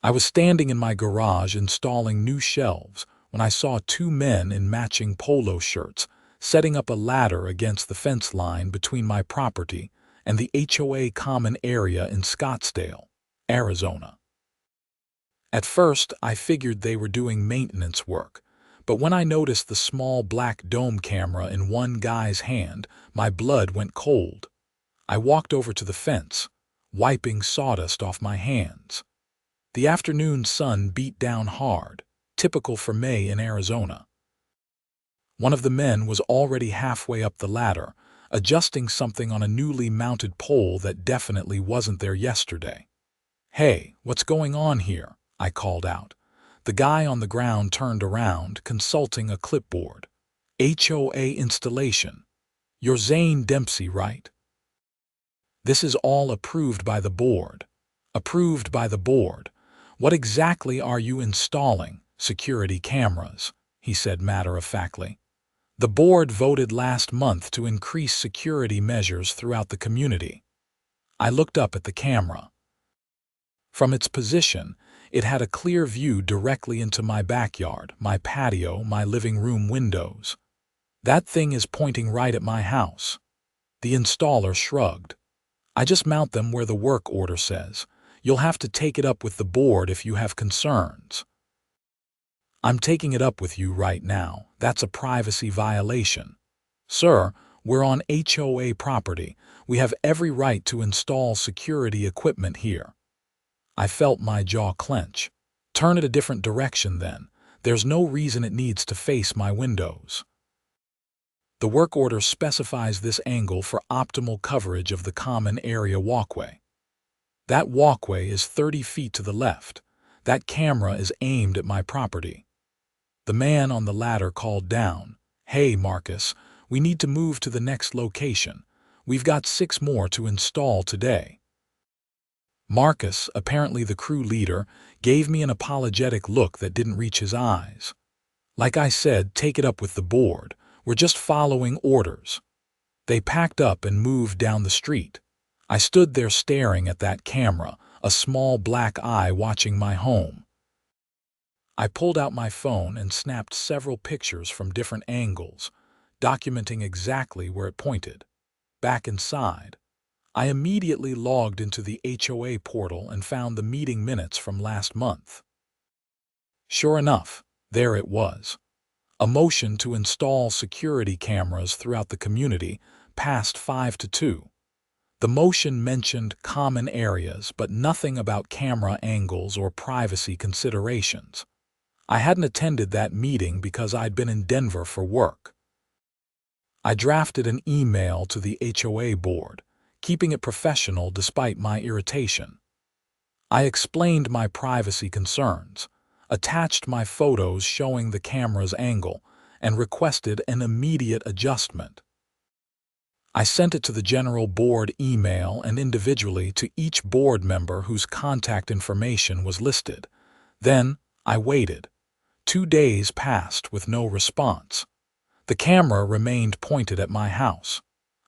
I was standing in my garage installing new shelves when I saw two men in matching polo shirts setting up a ladder against the fence line between my property and the HOA common area in Scottsdale, Arizona. At first, I figured they were doing maintenance work, but when I noticed the small black dome camera in one guy's hand, my blood went cold. I walked over to the fence, wiping sawdust off my hands. The afternoon sun beat down hard, typical for May in Arizona. One of the men was already halfway up the ladder, adjusting something on a newly mounted pole that definitely wasn't there yesterday. "Hey, what's going on here?" I called out. The guy on the ground turned around, consulting a clipboard. "HOA installation. You're Zane Dempsey, right?" "This is all approved by the board." "Approved by the board. What exactly are you installing?" "Security cameras," he said matter-of-factly. "The board voted last month to increase security measures throughout the community." I looked up at the camera. From its position, it had a clear view directly into my backyard, my patio, my living room windows. "That thing is pointing right at my house." The installer shrugged. "I just mount them where the work order says. You'll have to take it up with the board if you have concerns." "I'm taking it up with you right now. That's a privacy violation." "Sir, we're on HOA property. We have every right to install security equipment here." I felt my jaw clench. "Turn it a different direction then. There's no reason it needs to face my windows." The work order specifies this angle for optimal coverage of the common area walkway. That walkway is 30 feet to the left. That camera is aimed at my property. The man on the ladder called down, "Hey, Marcus, we need to move to the next location. We've got 6 more to install today." Marcus, apparently the crew leader, gave me an apologetic look that didn't reach his eyes. "Like I said, take it up with the board. We're just following orders." They packed up and moved down the street. I stood there staring at that camera, a small black eye watching my home. I pulled out my phone and snapped several pictures from different angles, documenting exactly where it pointed. Back inside, I immediately logged into the HOA portal and found the meeting minutes from last month. Sure enough, there it was. A motion to install security cameras throughout the community passed 5-2. The motion mentioned common areas, but nothing about camera angles or privacy considerations. I hadn't attended that meeting because I'd been in Denver for work. I drafted an email to the HOA board, keeping it professional despite my irritation. I explained my privacy concerns, attached my photos showing the camera's angle, and requested an immediate adjustment. I sent it to the general board email and individually to each board member whose contact information was listed. Then I waited. 2 days passed with no response. The camera remained pointed at my house.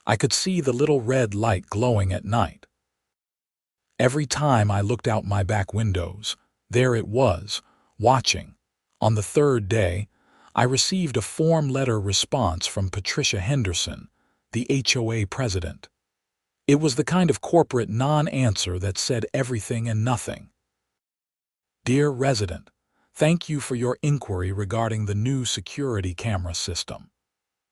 I could see the little red light glowing at night. Every time I looked out my back windows, there it was, watching. On the 3rd day, I received a form letter response from Patricia Henderson, the HOA president. It was the kind of corporate non-answer that said everything and nothing. "Dear resident, thank you for your inquiry regarding the new security camera system.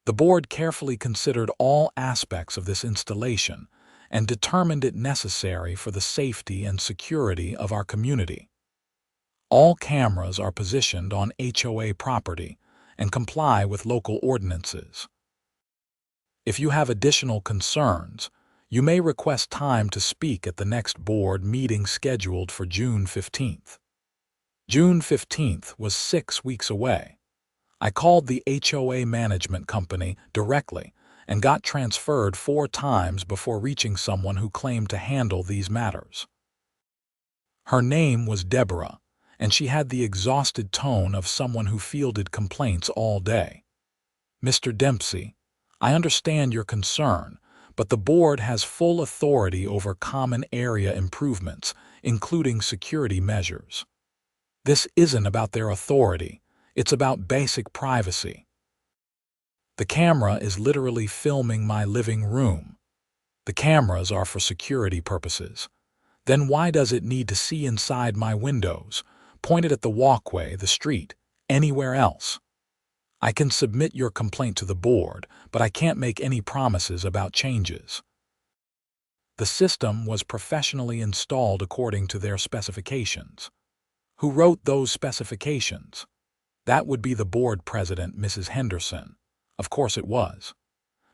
The board carefully considered all aspects of this installation and determined it necessary for the safety and security of our community. All cameras are positioned on HOA property and comply with local ordinances. If you have additional concerns, you may request time to speak at the next board meeting scheduled for June 15th. June 15th was 6 weeks away. I called the HOA management company directly and got transferred 4 times before reaching someone who claimed to handle these matters. Her name was Deborah, and she had the exhausted tone of someone who fielded complaints all day. "Mr. Dempsey, I understand your concern, but the board has full authority over common area improvements, including security measures. This isn't about their authority, it's about basic privacy. The camera is literally filming my living room. The cameras are for security purposes. Then why does it need to see inside my windows, pointed at the walkway, the street, anywhere else? I can submit your complaint to the board, but I can't make any promises about changes. The system was professionally installed according to their specifications. Who wrote those specifications? That would be the board president, Mrs. Henderson. Of course it was.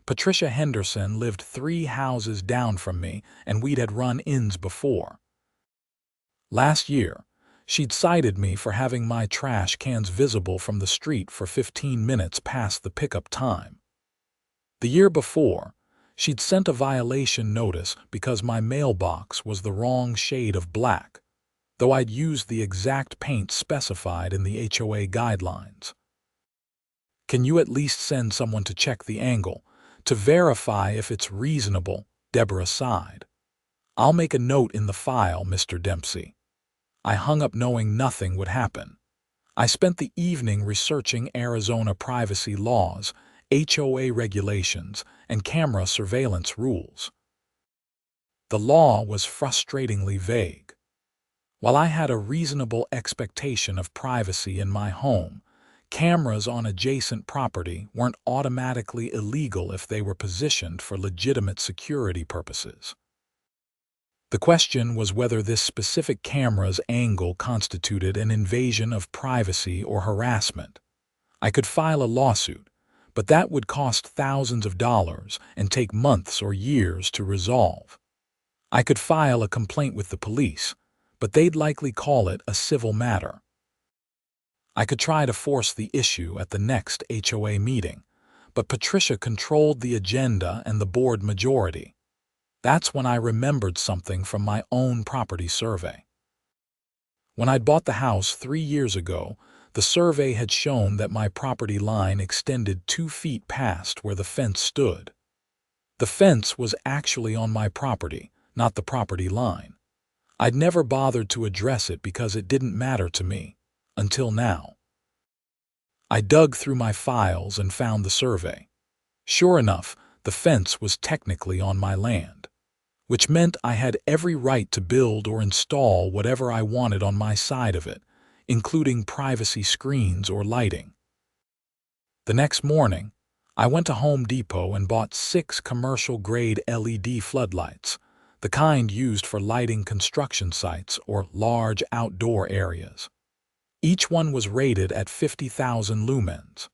Patricia Henderson lived 3 houses down from me, and we'd had run-ins before. Last year, she'd cited me for having my trash cans visible from the street for 15 minutes past the pickup time. The year before, she'd sent a violation notice because my mailbox was the wrong shade of black, though I'd used the exact paint specified in the HOA guidelines. Can you at least send someone to check the angle, to verify if it's reasonable? Deborah sighed. I'll make a note in the file, Mr. Dempsey. I hung up knowing nothing would happen. I spent the evening researching Arizona privacy laws, HOA regulations, and camera surveillance rules. The law was frustratingly vague. While I had a reasonable expectation of privacy in my home, cameras on adjacent property weren't automatically illegal if they were positioned for legitimate security purposes. The question was whether this specific camera's angle constituted an invasion of privacy or harassment. I could file a lawsuit, but that would cost thousands of dollars and take months or years to resolve. I could file a complaint with the police, but they'd likely call it a civil matter. I could try to force the issue at the next HOA meeting, but Patricia controlled the agenda and the board majority. That's when I remembered something from my own property survey. When I'd bought the house 3 years ago, the survey had shown that my property line extended 2 feet past where the fence stood. The fence was actually on my property, not the property line. I'd never bothered to address it because it didn't matter to me, until now. I dug through my files and found the survey. Sure enough, the fence was technically on my land, which meant I had every right to build or install whatever I wanted on my side of it, including privacy screens or lighting. The next morning, I went to Home Depot and bought 6 commercial-grade LED floodlights, the kind used for lighting construction sites or large outdoor areas. Each one was rated at 50,000 lumens.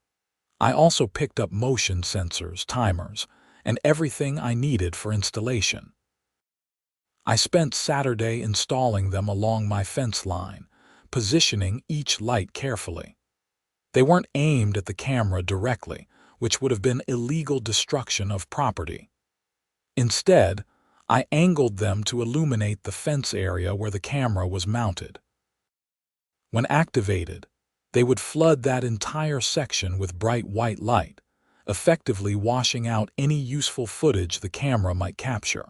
I also picked up motion sensors, timers, and everything I needed for installation. I spent Saturday installing them along my fence line, positioning each light carefully. They weren't aimed at the camera directly, which would have been illegal destruction of property. Instead, I angled them to illuminate the fence area where the camera was mounted. When activated, they would flood that entire section with bright white light, effectively washing out any useful footage the camera might capture.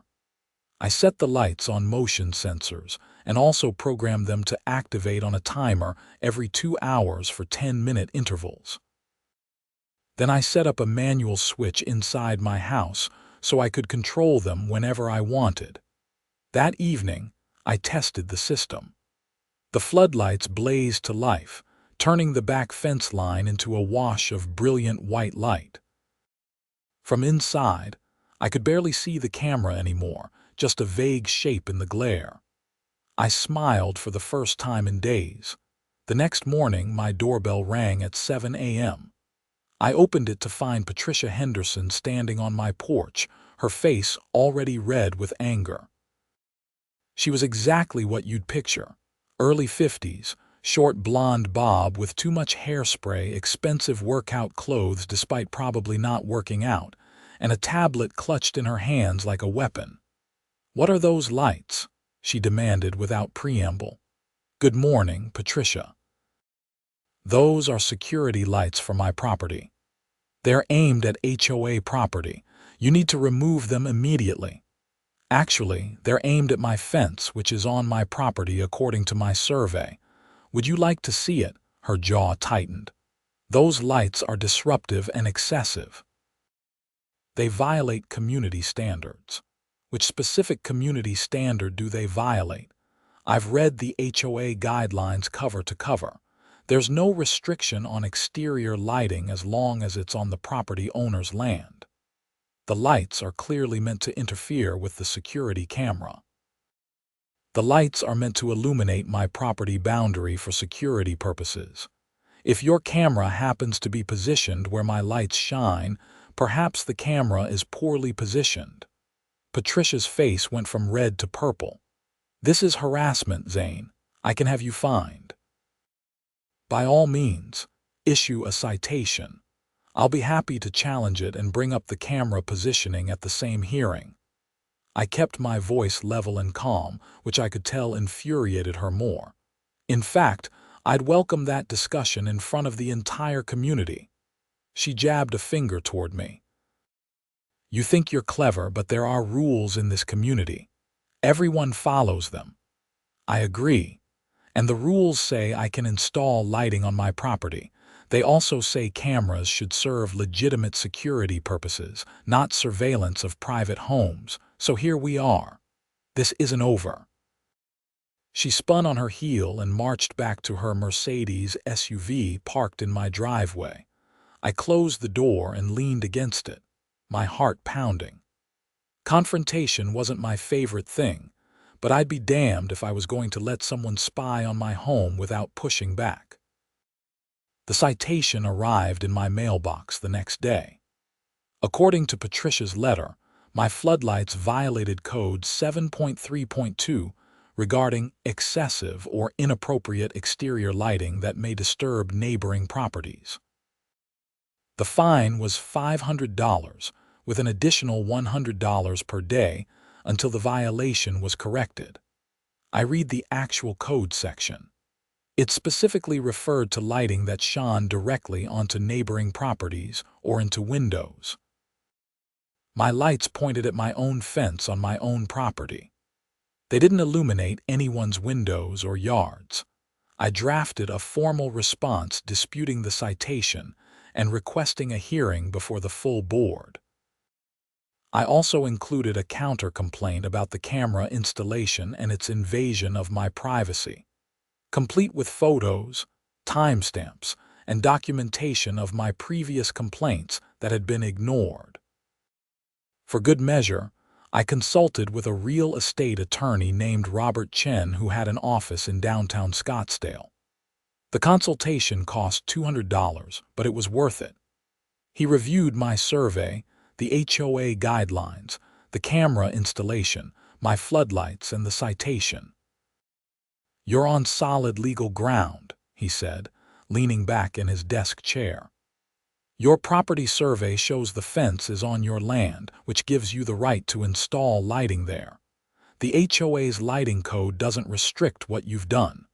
I set the lights on motion sensors and also programmed them to activate on a timer every 2 hours for 10-minute intervals. Then I set up a manual switch inside my house so I could control them whenever I wanted. That evening, I tested the system. The floodlights blazed to life, turning the back fence line into a wash of brilliant white light. From inside, I could barely see the camera anymore, just a vague shape in the glare. I smiled for the first time in days. The next morning, my doorbell rang at 7 a.m. I opened it to find Patricia Henderson standing on my porch, her face already red with anger. She was exactly what you'd picture. Early 50s, short blonde bob with too much hairspray, expensive workout clothes despite probably not working out, and a tablet clutched in her hands like a weapon. "What are those lights?" she demanded without preamble. "Good morning, Patricia." "Those are security lights for my property. They're aimed at HOA property. You need to remove them immediately." Actually, they're aimed at my fence, which is on my property according to my survey. Would you like to see it? Her jaw tightened. Those lights are disruptive and excessive. They violate community standards. Which specific community standard do they violate? I've read the HOA guidelines cover to cover. There's no restriction on exterior lighting as long as it's on the property owner's land. The lights are clearly meant to interfere with the security camera. The lights are meant to illuminate my property boundary for security purposes. If your camera happens to be positioned where my lights shine, perhaps the camera is poorly positioned. Patricia's face went from red to purple. This is harassment, Zane. I can have you fined. By all means, issue a citation. I'll be happy to challenge it and bring up the camera positioning at the same hearing. I kept my voice level and calm, which I could tell infuriated her more. In fact, I'd welcome that discussion in front of the entire community. She jabbed a finger toward me. You think you're clever, but there are rules in this community. Everyone follows them. I agree. And the rules say I can install lighting on my property. They also say cameras should serve legitimate security purposes, not surveillance of private homes. So here we are. This isn't over. She spun on her heel and marched back to her Mercedes SUV parked in my driveway. I closed the door and leaned against it, my heart pounding. Confrontation wasn't my favorite thing, but I'd be damned if I was going to let someone spy on my home without pushing back. The citation arrived in my mailbox the next day. According to Patricia's letter, my floodlights violated Code 7.3.2 regarding excessive or inappropriate exterior lighting that may disturb neighboring properties. The fine was $500, with an additional $100 per day until the violation was corrected. I read the actual code section. It specifically referred to lighting that shone directly onto neighboring properties or into windows. My lights pointed at my own fence on my own property. They didn't illuminate anyone's windows or yards. I drafted a formal response disputing the citation and requesting a hearing before the full board. I also included a counter-complaint about the camera installation and its invasion of my privacy, complete with photos, timestamps, and documentation of my previous complaints that had been ignored. For good measure, I consulted with a real estate attorney named Robert Chen who had an office in downtown Scottsdale. The consultation cost $200, but it was worth it. He reviewed my survey, the HOA guidelines, the camera installation, my floodlights, and the citation. "You're on solid legal ground," he said, leaning back in his desk chair. "Your property survey shows the fence is on your land, which gives you the right to install lighting there. The HOA's lighting code doesn't restrict what you've done.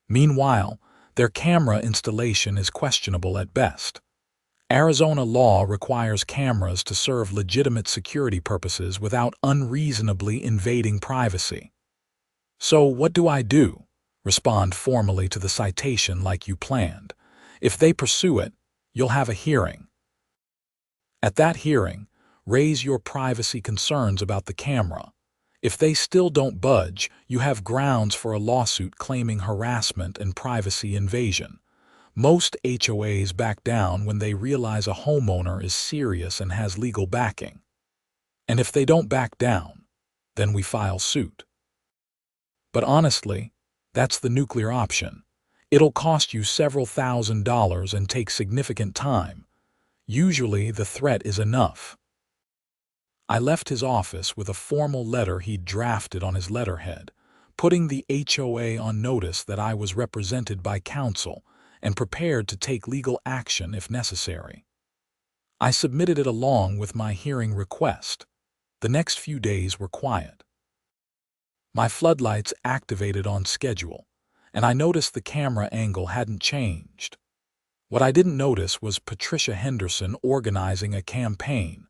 Meanwhile, their camera installation is questionable at best. Arizona law requires cameras to serve legitimate security purposes without unreasonably invading privacy. So what do I do? Respond formally to the citation like you planned. If they pursue it, you'll have a hearing. At that hearing, raise your privacy concerns about the camera. If they still don't budge, you have grounds for a lawsuit claiming harassment and privacy invasion. Most HOAs back down when they realize a homeowner is serious and has legal backing. And if they don't back down, then we file suit. But honestly, that's the nuclear option. It'll cost you several $1,000s and take significant time. Usually the threat is enough." I left his office with a formal letter he'd drafted on his letterhead, putting the HOA on notice that I was represented by counsel and prepared to take legal action if necessary. I submitted it along with my hearing request. The next few days were quiet. My floodlights activated on schedule, and I noticed the camera angle hadn't changed. What I didn't notice was Patricia Henderson organizing a campaign.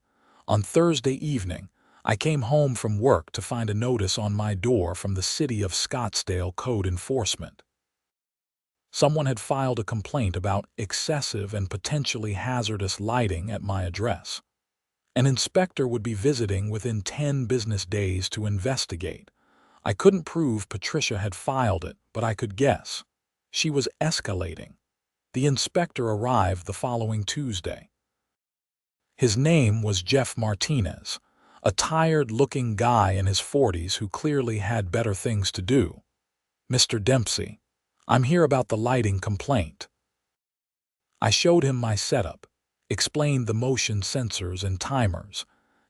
On Thursday evening, I came home from work to find a notice on my door from the City of Scottsdale Code Enforcement. Someone had filed a complaint about excessive and potentially hazardous lighting at my address. An inspector would be visiting within 10 business days to investigate. I couldn't prove Patricia had filed it, but I could guess. She was escalating. The inspector arrived the following Tuesday. His name was Jeff Martinez, a tired-looking guy in his 40s who clearly had better things to do. "Mr. Dempsey, I'm here about the lighting complaint." I showed him my setup, explained the motion sensors and timers,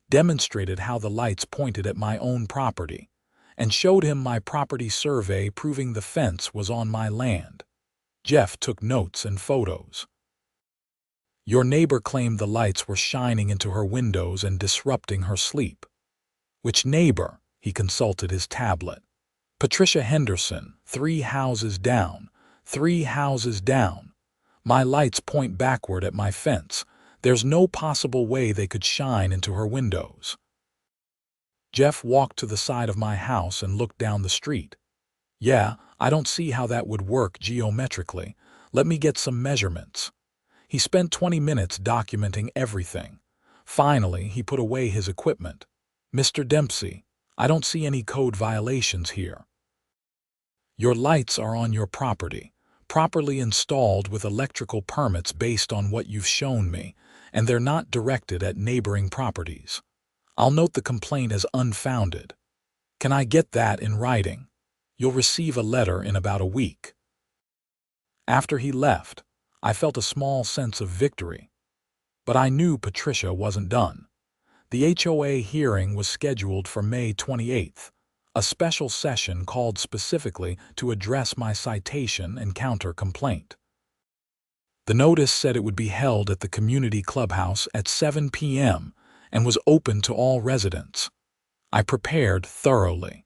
demonstrated how the lights pointed at my own property, and showed him my property survey proving the fence was on my land. Jeff took notes and photos. "Your neighbor claimed the lights were shining into her windows and disrupting her sleep." "Which neighbor?" He consulted his tablet. "Patricia Henderson, 3 houses down, 3 houses down. My lights point backward at my fence. There's no possible way they could shine into her windows." Jeff walked to the side of my house and looked down the street. "Yeah, I don't see how that would work geometrically. Let me get some measurements." He spent 20 minutes documenting everything. Finally, he put away his equipment. "Mr. Dempsey, I don't see any code violations here. Your lights are on your property, properly installed with electrical permits based on what you've shown me, and they're not directed at neighboring properties. I'll note the complaint as unfounded. Can I get that in writing? You'll receive a letter in about a week." After he left, I felt a small sense of victory. But I knew Patricia wasn't done. The HOA hearing was scheduled for May 28th, a special session called specifically to address my citation and counter-complaint. The notice said it would be held at the community clubhouse at 7 p.m. and was open to all residents. I prepared thoroughly.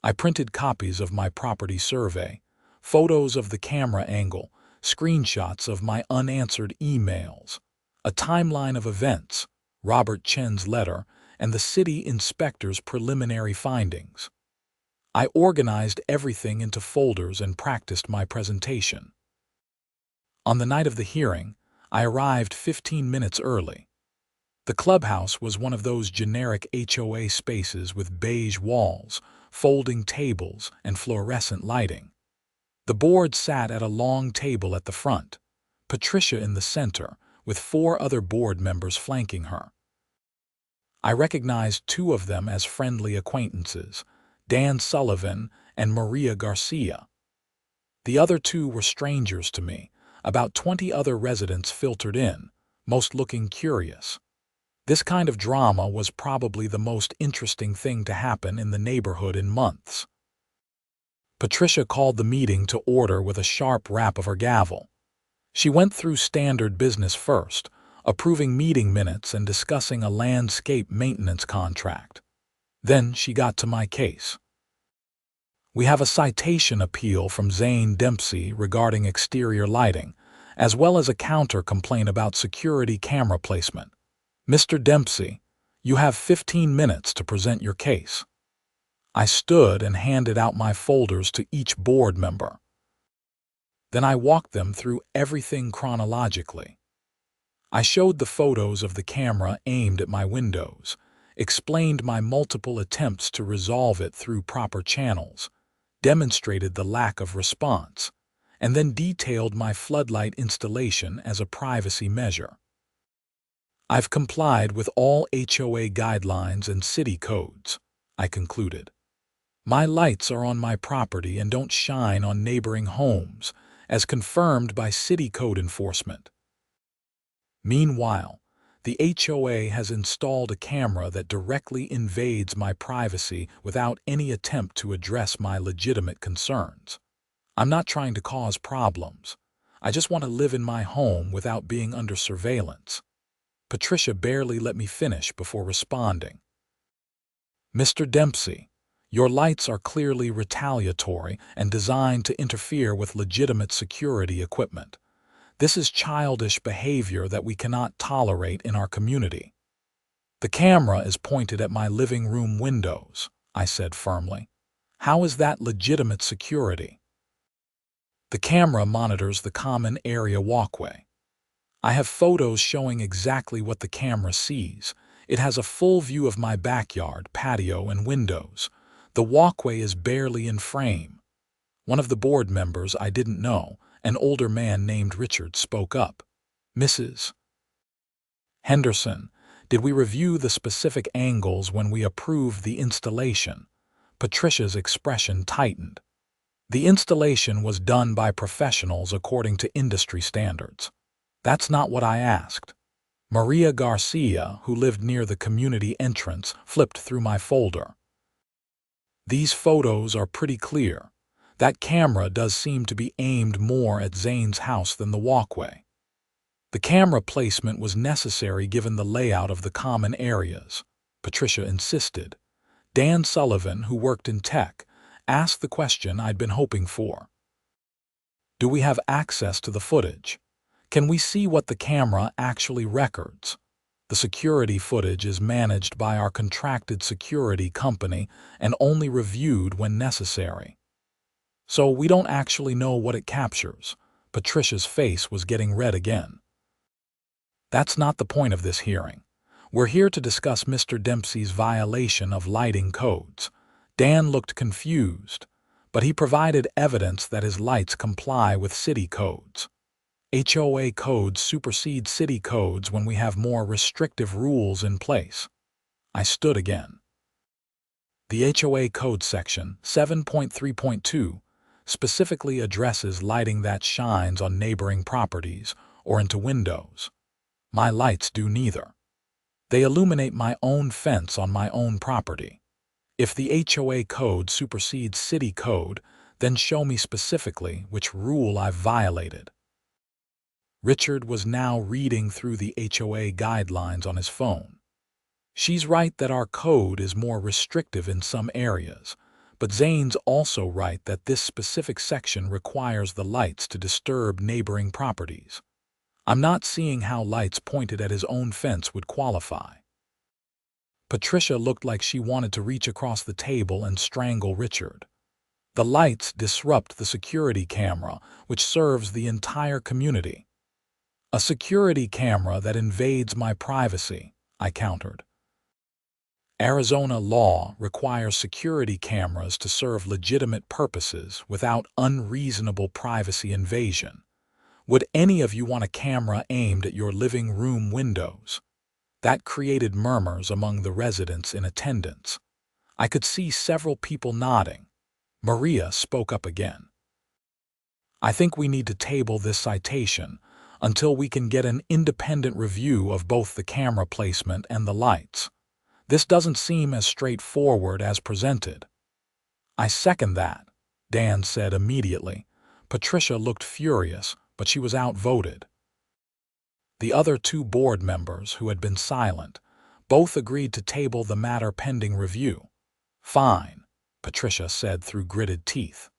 I printed copies of my property survey, photos of the camera angle, screenshots of my unanswered emails, a timeline of events, Robert Chen's letter, and the city inspector's preliminary findings. I organized everything into folders and practiced my presentation. On the night of the hearing, I arrived 15 minutes early. The clubhouse was one of those generic HOA spaces with beige walls, folding tables, and fluorescent lighting. The board sat at a long table at the front, Patricia in the center, with 4 other board members flanking her. I recognized 2 of them as friendly acquaintances, Dan Sullivan and Maria Garcia. The other 2 were strangers to me. About 20 other residents filtered in, most looking curious. This kind of drama was probably the most interesting thing to happen in the neighborhood in months. Patricia called the meeting to order with a sharp rap of her gavel. She went through standard business first, approving meeting minutes and discussing a landscape maintenance contract. Then she got to my case. "We have a citation appeal from Zane Dempsey regarding exterior lighting, as well as a counter-complaint about security camera placement. Mr. Dempsey, you have 15 minutes to present your case." I stood and handed out my folders to each board member. Then I walked them through everything chronologically. I showed the photos of the camera aimed at my windows, explained my multiple attempts to resolve it through proper channels, demonstrated the lack of response, and then detailed my floodlight installation as a privacy measure. "I've complied with all HOA guidelines and city codes," I concluded. "My lights are on my property and don't shine on neighboring homes, as confirmed by city code enforcement." Meanwhile, the HOA has installed a camera that directly invades my privacy without any attempt to address my legitimate concerns. I'm not trying to cause problems. I just want to live in my home without being under surveillance. Patricia barely let me finish before responding. "Mr. Dempsey, your lights are clearly retaliatory and designed to interfere with legitimate security equipment. This is childish behavior that we cannot tolerate in our community." The camera is pointed at my living room windows, I said firmly. How is that legitimate security? The camera monitors the common area walkway. I have photos showing exactly what the camera sees. It has a full view of my backyard, patio, and windows. The walkway is barely in frame. One of the board members I didn't know, an older man named Richard, spoke up. Mrs. Henderson, did we review the specific angles when we approved the installation? Patricia's expression tightened. The installation was done by professionals according to industry standards. That's not what I asked. Maria Garcia, who lived near the community entrance, flipped through my folder. These photos are pretty clear. That camera does seem to be aimed more at Zane's house than the walkway. The camera placement was necessary given the layout of the common areas, Patricia insisted. Dan Sullivan, who worked in tech, asked the question I'd been hoping for. Do we have access to the footage? Can we see what the camera actually records? The security footage is managed by our contracted security company and only reviewed when necessary. So we don't actually know what it captures. Patricia's face was getting red again. That's not the point of this hearing. We're here to discuss Mr. Dempsey's violation of lighting codes. Dan looked confused, but he provided evidence that his lights comply with city codes. HOA codes supersede city codes when we have more restrictive rules in place. I stood again. The HOA code section 7.3.2 specifically addresses lighting that shines on neighboring properties or into windows. My lights do neither. They illuminate my own fence on my own property. If the HOA code supersedes city code, then show me specifically which rule I've violated. Richard was now reading through the HOA guidelines on his phone. She's right that our code is more restrictive in some areas, but Zane's also right that this specific section requires the lights to disturb neighboring properties. I'm not seeing how lights pointed at his own fence would qualify. Patricia looked like she wanted to reach across the table and strangle Richard. The lights disrupt the security camera, which serves the entire community. A security camera that invades my privacy, I countered. Arizona law requires security cameras to serve legitimate purposes without unreasonable privacy invasion. Would any of you want a camera aimed at your living room windows? That created murmurs among the residents in attendance. I could see several people nodding. Maria spoke up again. I think we need to table this citation until we can get an independent review of both the camera placement and the lights. This doesn't seem as straightforward as presented. I second that, Dan said immediately. Patricia looked furious, but she was outvoted. The other two board members, who had been silent, both agreed to table the matter pending review. Fine, Patricia said through gritted teeth.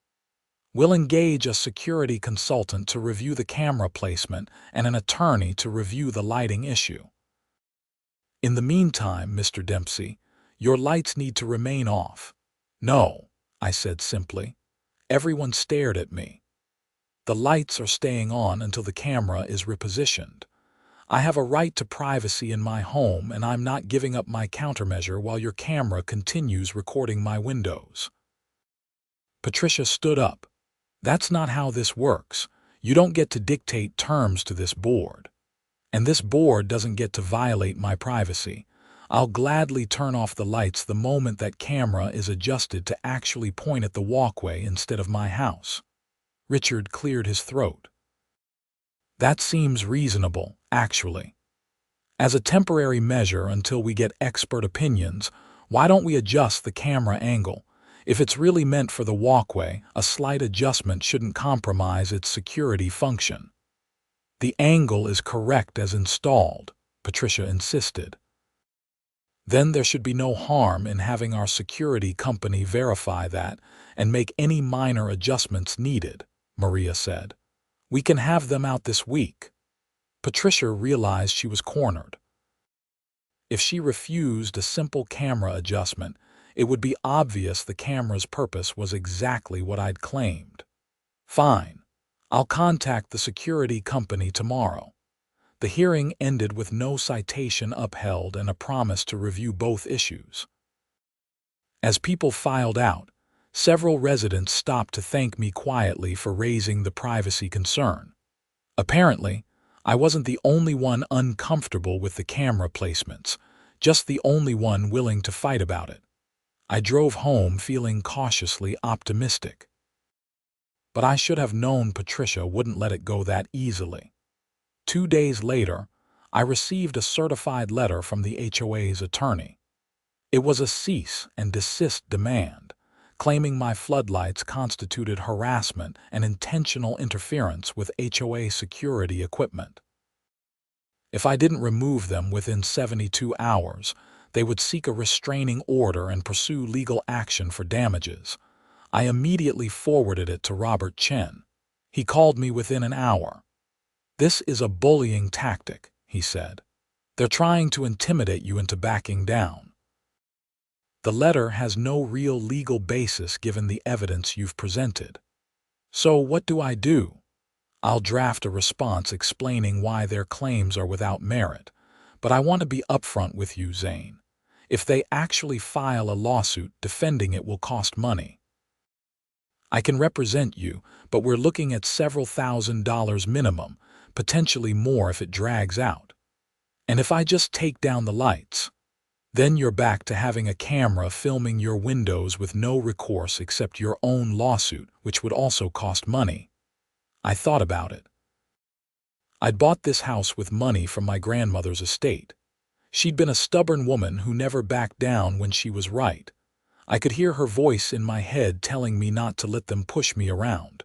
We'll engage a security consultant to review the camera placement and an attorney to review the lighting issue. In the meantime, Mr. Dempsey, your lights need to remain off. No, I said simply. Everyone stared at me. The lights are staying on until the camera is repositioned. I have a right to privacy in my home, and I'm not giving up my countermeasure while your camera continues recording my windows. Patricia stood up. That's not how this works. You don't get to dictate terms to this board. And this board doesn't get to violate my privacy. I'll gladly turn off the lights the moment that camera is adjusted to actually point at the walkway instead of my house. Richard cleared his throat. That seems reasonable, actually. As a temporary measure until we get expert opinions, why don't we adjust the camera angle? If it's really meant for the walkway, a slight adjustment shouldn't compromise its security function. The angle is correct as installed, Patricia insisted. Then there should be no harm in having our security company verify that and make any minor adjustments needed, Maria said. We can have them out this week. Patricia realized she was cornered. If she refused a simple camera adjustment, it would be obvious the camera's purpose was exactly what I'd claimed. Fine. I'll contact the security company tomorrow. The hearing ended with no citation upheld and a promise to review both issues. As people filed out, several residents stopped to thank me quietly for raising the privacy concern. Apparently, I wasn't the only one uncomfortable with the camera placements, just the only one willing to fight about it. I drove home feeling cautiously optimistic. But I should have known Patricia wouldn't let it go that easily. 2 days later, I received a certified letter from the HOA's attorney. It was a cease and desist demand, claiming my floodlights constituted harassment and intentional interference with HOA security equipment. If I didn't remove them within 72 hours, they would seek a restraining order and pursue legal action for damages. I immediately forwarded it to Robert Chen. He called me within an hour. "This is a bullying tactic," he said. "They're trying to intimidate you into backing down. The letter has no real legal basis given the evidence you've presented. So what do I do? I'll draft a response explaining why their claims are without merit, but I want to be upfront with you, Zane. If they actually file a lawsuit, defending it will cost money. I can represent you, but we're looking at several $1,000s minimum, potentially more if it drags out. And if I just take down the lights, then you're back to having a camera filming your windows with no recourse except your own lawsuit, which would also cost money." I thought about it. I'd bought this house with money from my grandmother's estate. She'd been a stubborn woman who never backed down when she was right. I could hear her voice in my head telling me not to let them push me around.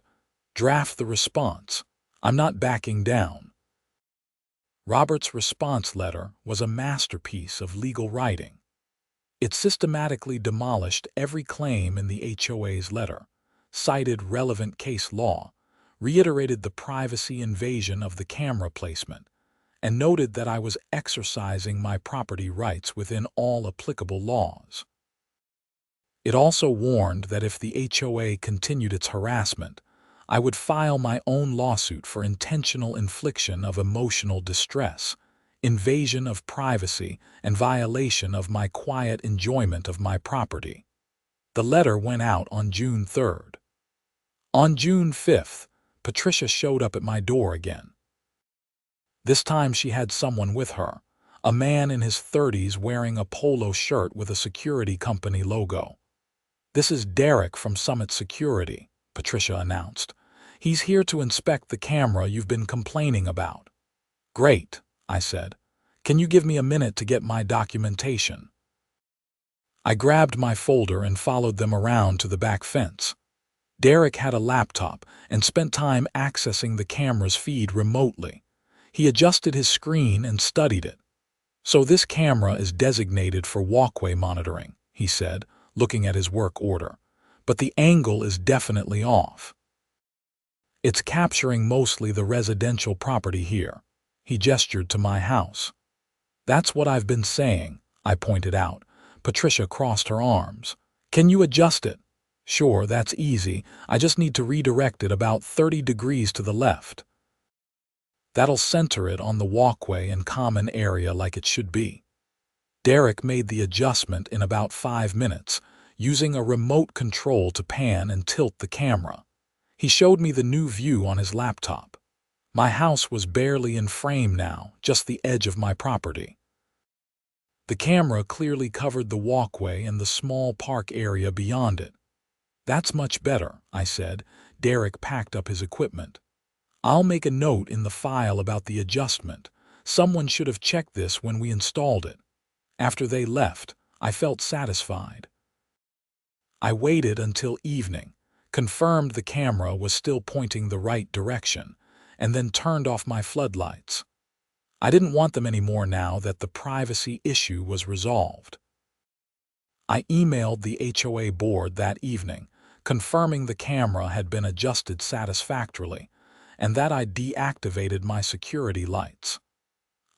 Draft the response. I'm not backing down. Robert's response letter was a masterpiece of legal writing. It systematically demolished every claim in the HOA's letter, cited relevant case law, reiterated the privacy invasion of the camera placement, and noted that I was exercising my property rights within all applicable laws. It also warned that if the HOA continued its harassment, I would file my own lawsuit for intentional infliction of emotional distress, invasion of privacy, and violation of my quiet enjoyment of my property. The letter went out on June 3rd. On June 5th, Patricia showed up at my door again. This time she had someone with her, a man in his 30s wearing a polo shirt with a security company logo. "This is Derek from Summit Security," Patricia announced. "He's here to inspect the camera you've been complaining about." "Great," I said. "Can you give me a minute to get my documentation?" I grabbed my folder and followed them around to the back fence. Derek had a laptop and spent time accessing the camera's feed remotely. He adjusted his screen and studied it. "So this camera is designated for walkway monitoring," he said, looking at his work order. "But the angle is definitely off. It's capturing mostly the residential property here." He gestured to my house. "That's what I've been saying," I pointed out. Patricia crossed her arms. "Can you adjust it?" "Sure, that's easy. I just need to redirect it about 30 degrees to the left. That'll center it on the walkway and common area like it should be." Derek made the adjustment in about 5 minutes, using a remote control to pan and tilt the camera. He showed me the new view on his laptop. My house was barely in frame now, just the edge of my property. The camera clearly covered the walkway and the small park area beyond it. "That's much better," I said. Derek packed up his equipment. "I'll make a note in the file about the adjustment. Someone should have checked this when we installed it." After they left, I felt satisfied. I waited until evening, confirmed the camera was still pointing the right direction, and then turned off my floodlights. I didn't want them anymore now that the privacy issue was resolved. I emailed the HOA board that evening, confirming the camera had been adjusted satisfactorily, and that I deactivated my security lights.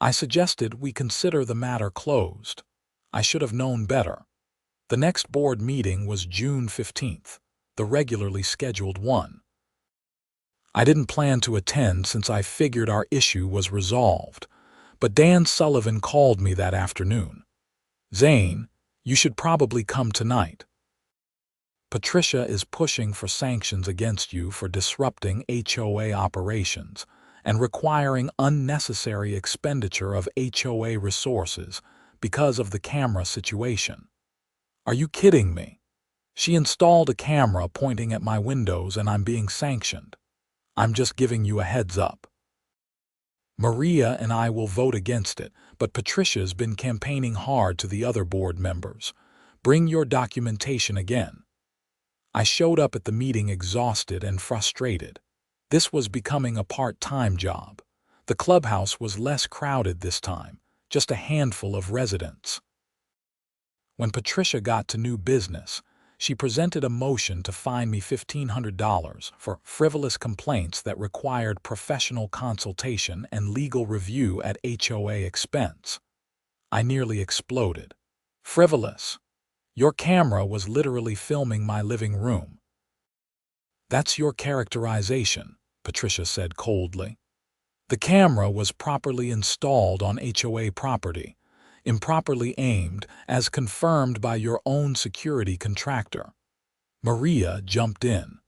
I suggested we consider the matter closed. I should have known better. The next board meeting was June 15th, the regularly scheduled one. I didn't plan to attend since I figured our issue was resolved, but Dan Sullivan called me that afternoon. "Zane, you should probably come tonight. Patricia is pushing for sanctions against you for disrupting HOA operations and requiring unnecessary expenditure of HOA resources because of the camera situation." "Are you kidding me? She installed a camera pointing at my windows and I'm being sanctioned. I'm just giving you a heads up. Maria and I will vote against it, but Patricia's been campaigning hard to the other board members. Bring your documentation again." I showed up at the meeting exhausted and frustrated. This was becoming a part-time job. The clubhouse was less crowded this time, just a handful of residents. When Patricia got to new business, she presented a motion to fine me $1,500 for frivolous complaints that required professional consultation and legal review at HOA expense. I nearly exploded. Frivolous? Your camera was literally filming my living room. "That's your characterization," Patricia said coldly. "The camera was properly installed on HOA property, improperly aimed, as confirmed by your own security contractor." Maria jumped in.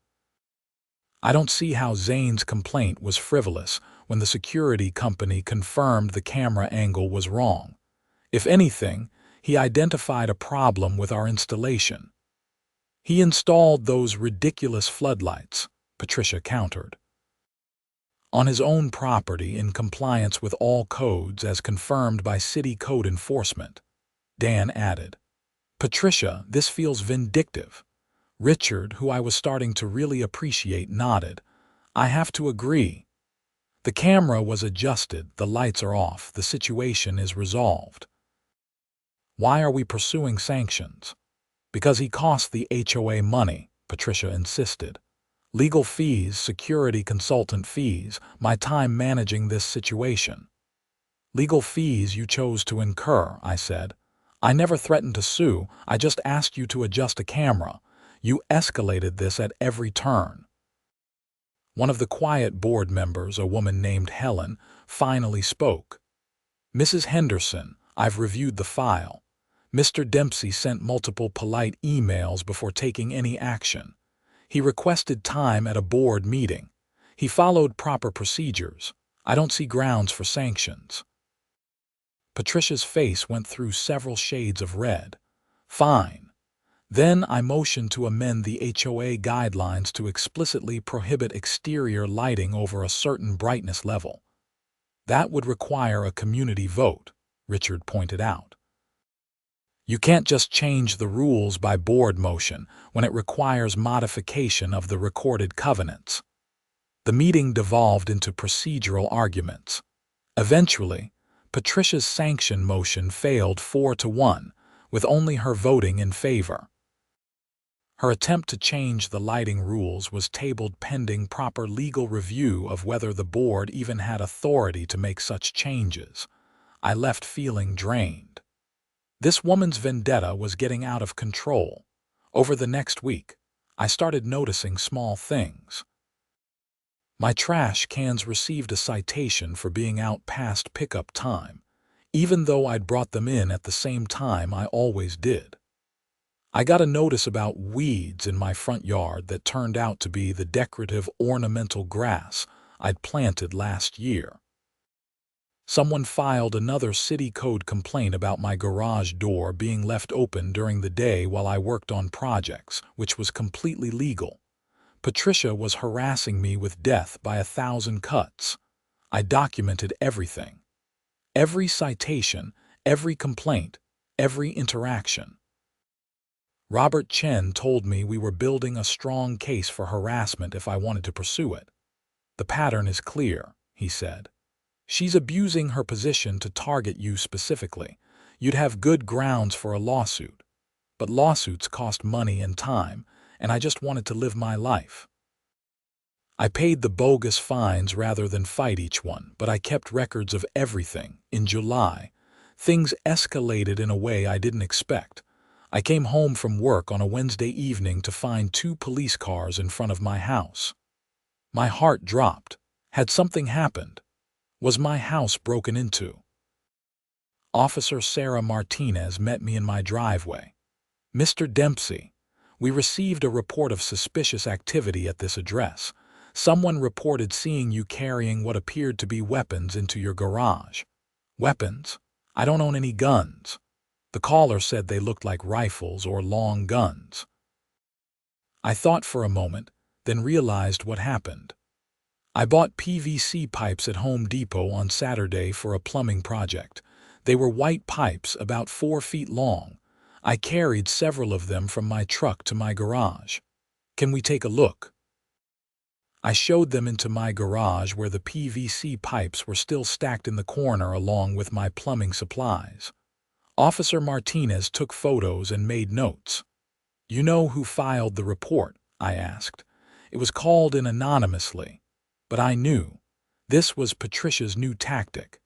"I don't see how Zane's complaint was frivolous when the security company confirmed the camera angle was wrong. If anything, he identified a problem with our installation." "He installed those ridiculous floodlights," Patricia countered. "On his own property in compliance with all codes as confirmed by city code enforcement," Dan added. "Patricia, this feels vindictive." Richard, who I was starting to really appreciate, nodded. "I have to agree. The camera was adjusted, the lights are off, the situation is resolved." "Why are we pursuing sanctions?" "Because he cost the HOA money," Patricia insisted. "Legal fees, security consultant fees, my time managing this situation." "Legal fees you chose to incur," I said. "I never threatened to sue, I just asked you to adjust a camera. You escalated this at every turn." One of the quiet board members, a woman named Helen, finally spoke. "Mrs. Henderson, I've reviewed the file. Mr. Dempsey sent multiple polite emails before taking any action. He requested time at a board meeting. He followed proper procedures. I don't see grounds for sanctions." Patricia's face went through several shades of red. "Fine. Then I motioned to amend the HOA guidelines to explicitly prohibit exterior lighting over a certain brightness level." "That would require a community vote," Richard pointed out. "You can't just change the rules by board motion when it requires modification of the recorded covenants." The meeting devolved into procedural arguments. Eventually, Patricia's sanction motion failed 4-1, with only her voting in favor. Her attempt to change the lighting rules was tabled pending proper legal review of whether the board even had authority to make such changes. I left feeling drained. This woman's vendetta was getting out of control. Over the next week, I started noticing small things. My trash cans received a citation for being out past pickup time, even though I'd brought them in at the same time I always did. I got a notice about weeds in my front yard that turned out to be the decorative ornamental grass I'd planted last year. Someone filed another city code complaint about my garage door being left open during the day while I worked on projects, which was completely legal. Patricia was harassing me with death by 1,000 cuts. I documented everything. Every citation, every complaint, every interaction. Robert Chen told me we were building a strong case for harassment if I wanted to pursue it. "The pattern is clear," he said. "She's abusing her position to target you specifically. You'd have good grounds for a lawsuit. But lawsuits cost money and time, and I just wanted to live my life." I paid the bogus fines rather than fight each one, but I kept records of everything. In July, things escalated in a way I didn't expect. I came home from work on a Wednesday evening to find 2 police cars in front of my house. My heart dropped. Had something happened? Was my house broken into? Officer Sarah Martinez met me in my driveway. "Mr. Dempsey, we received a report of suspicious activity at this address. Someone reported seeing you carrying what appeared to be weapons into your garage." "Weapons? I don't own any guns." The caller said they looked like rifles or long guns. I thought for a moment, then realized what happened. I bought PVC pipes at Home Depot on Saturday for a plumbing project. They were white pipes about 4 feet long. I carried several of them from my truck to my garage. "Can we take a look?" I showed them into my garage where the PVC pipes were still stacked in the corner along with my plumbing supplies. Officer Martinez took photos and made notes. "You know who filed the report?" I asked. It was called in anonymously, but I knew. This was Patricia's new tactic.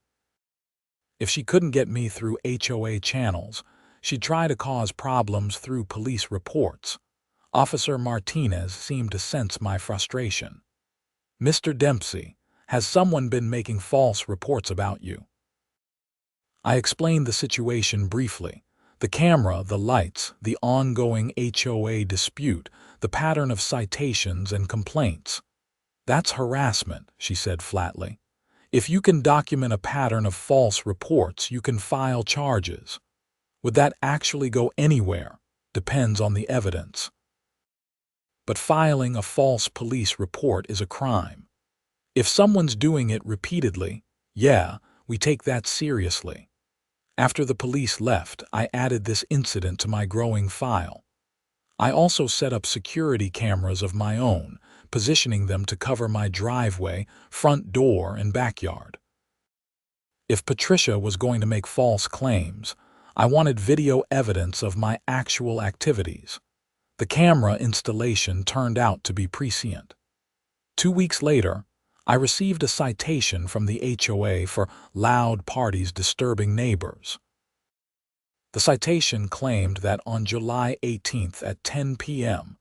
If she couldn't get me through HOA channels, she'd try to cause problems through police reports. Officer Martinez seemed to sense my frustration. "Mr. Dempsey, has someone been making false reports about you?" I explained the situation briefly. The camera, the lights, the ongoing HOA dispute, the pattern of citations and complaints. "That's harassment," she said flatly. "If you can document a pattern of false reports, you can file charges. Would that actually go anywhere? Depends on the evidence. But filing a false police report is a crime. If someone's doing it repeatedly, yeah, we take that seriously." After the police left, I added this incident to my growing file. I also set up security cameras of my own, positioning them to cover my driveway, front door, and backyard. If Patricia was going to make false claims, I wanted video evidence of my actual activities. The camera installation turned out to be prescient. 2 weeks later, I received a citation from the HOA for loud parties disturbing neighbors. The citation claimed that on July 18th at 10 p.m.,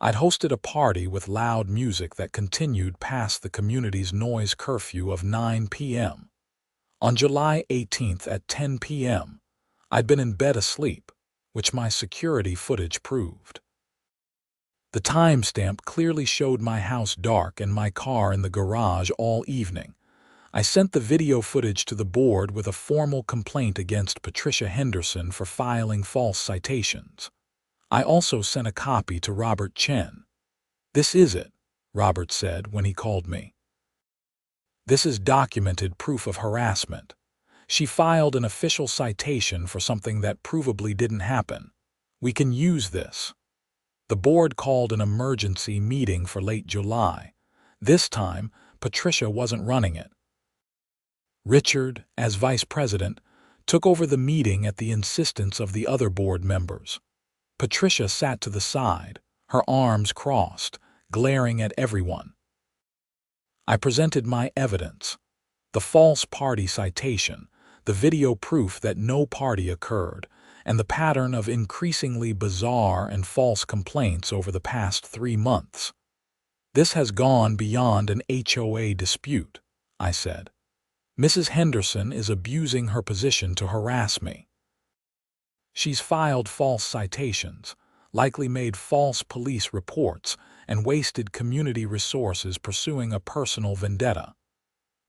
I'd hosted a party with loud music that continued past the community's noise curfew of 9 p.m. On July 18th at 10 p.m., I'd been in bed asleep, which my security footage proved. The timestamp clearly showed my house dark and my car in the garage all evening. I sent the video footage to the board with a formal complaint against Patricia Henderson for filing false citations. I also sent a copy to Robert Chen. "This is it," Robert said when he called me. "This is documented proof of harassment. She filed an official citation for something that provably didn't happen. We can use this." The board called an emergency meeting for late July. This time, Patricia wasn't running it. Richard, as vice president, took over the meeting at the insistence of the other board members. Patricia sat to the side, her arms crossed, glaring at everyone. I presented my evidence: the false party citation, the video proof that no party occurred, and the pattern of increasingly bizarre and false complaints over the past 3 months. "This has gone beyond an HOA dispute," I said. "Mrs. Henderson is abusing her position to harass me. She's filed false citations, likely made false police reports, and wasted community resources pursuing a personal vendetta."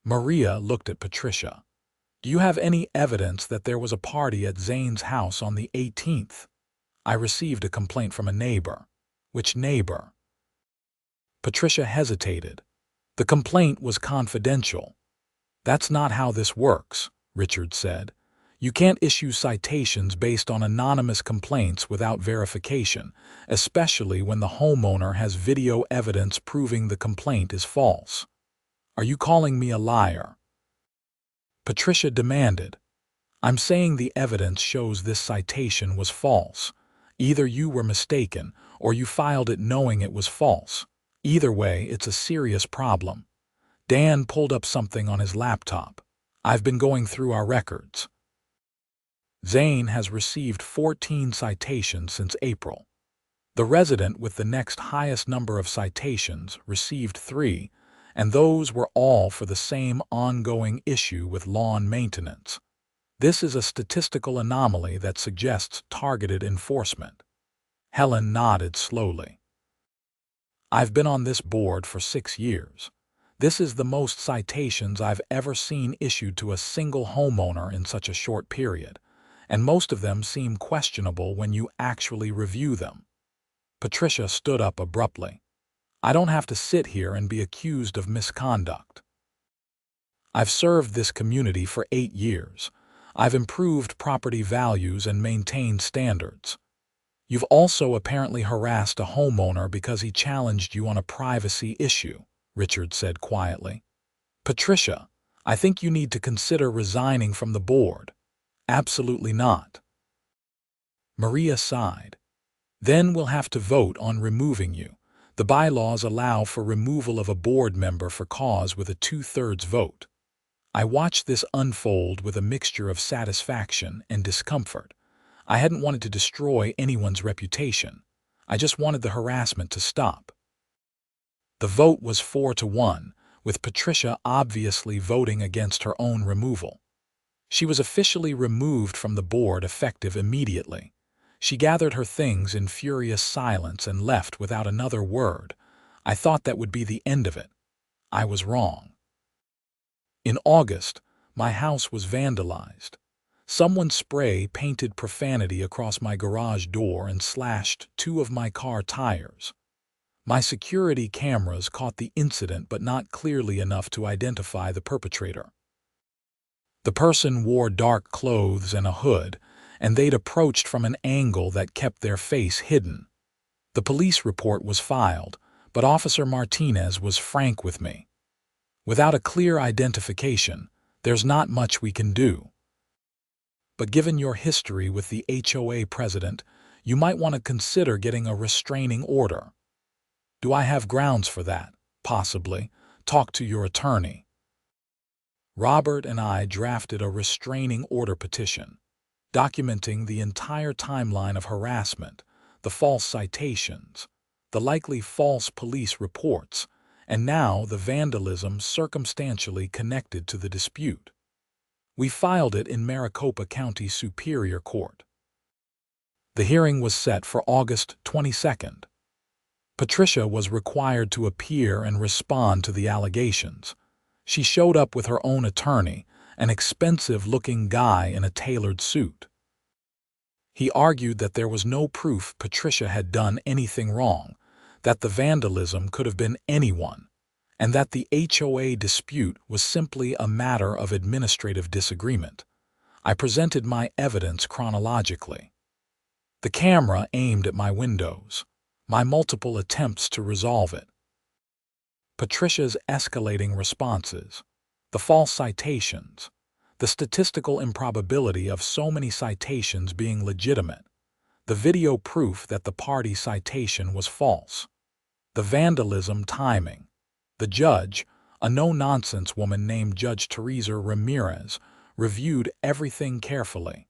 Maria looked at Patricia. "Do you have any evidence that there was a party at Zane's house on the 18th? I received a complaint from a neighbor." "Which neighbor?" Patricia hesitated. "The complaint was confidential." "That's not how this works," Richard said. "You can't issue citations based on anonymous complaints without verification, especially when the homeowner has video evidence proving the complaint is false." "Are you calling me a liar?" Patricia demanded. "I'm saying the evidence shows this citation was false. Either you were mistaken or you filed it knowing it was false. Either way, it's a serious problem. Dan pulled up something on his laptop. I've been going through our records. Zane has received 14 citations since April. The resident with the next highest number of citations received 3, and those were all for the same ongoing issue with lawn maintenance. This is a statistical anomaly that suggests targeted enforcement. Helen nodded slowly. I've been on this board for 6 years. This is the most citations I've ever seen issued to a single homeowner in such a short period, and most of them seem questionable when you actually review them. Patricia stood up abruptly. I don't have to sit here and be accused of misconduct. I've served this community for 8 years. I've improved property values and maintained standards. You've also apparently harassed a homeowner because he challenged you on a privacy issue, Richard said quietly. Patricia, I think you need to consider resigning from the board. Absolutely not. Maria sighed. Then we'll have to vote on removing you. The bylaws allow for removal of a board member for cause with a 2/3 vote. I watched this unfold with a mixture of satisfaction and discomfort. I hadn't wanted to destroy anyone's reputation. I just wanted the harassment to stop. The vote was 4-1, with Patricia obviously voting against her own removal. She was officially removed from the board effective immediately. She gathered her things in furious silence and left without another word. I thought that would be the end of it. I was wrong. In August, my house was vandalized. Someone spray-painted profanity across my garage door and slashed 2 of my car tires. My security cameras caught the incident, but not clearly enough to identify the perpetrator. The person wore dark clothes and a hood, and they'd approached from an angle that kept their face hidden. The police report was filed, but Officer Martinez was frank with me. Without a clear identification, there's not much we can do. But given your history with the HOA president, you might want to consider getting a restraining order. Do I have grounds for that? Possibly. Talk to your attorney. Robert and I drafted a restraining order petition, documenting the entire timeline of harassment, the false citations, the likely false police reports, and now the vandalism circumstantially connected to the dispute. We filed it in Maricopa County Superior Court. The hearing was set for August 22nd. Patricia was required to appear and respond to the allegations. She showed up with her own attorney, an expensive-looking guy in a tailored suit. He argued that there was no proof Patricia had done anything wrong, that the vandalism could have been anyone, and that the HOA dispute was simply a matter of administrative disagreement. I presented my evidence chronologically. The camera aimed at my windows, my multiple attempts to resolve it. Patricia's escalating responses, the false citations, the statistical improbability of so many citations being legitimate, the video proof that the party citation was false, the vandalism timing. The judge, a no-nonsense woman named Judge Teresa Ramirez, reviewed everything carefully.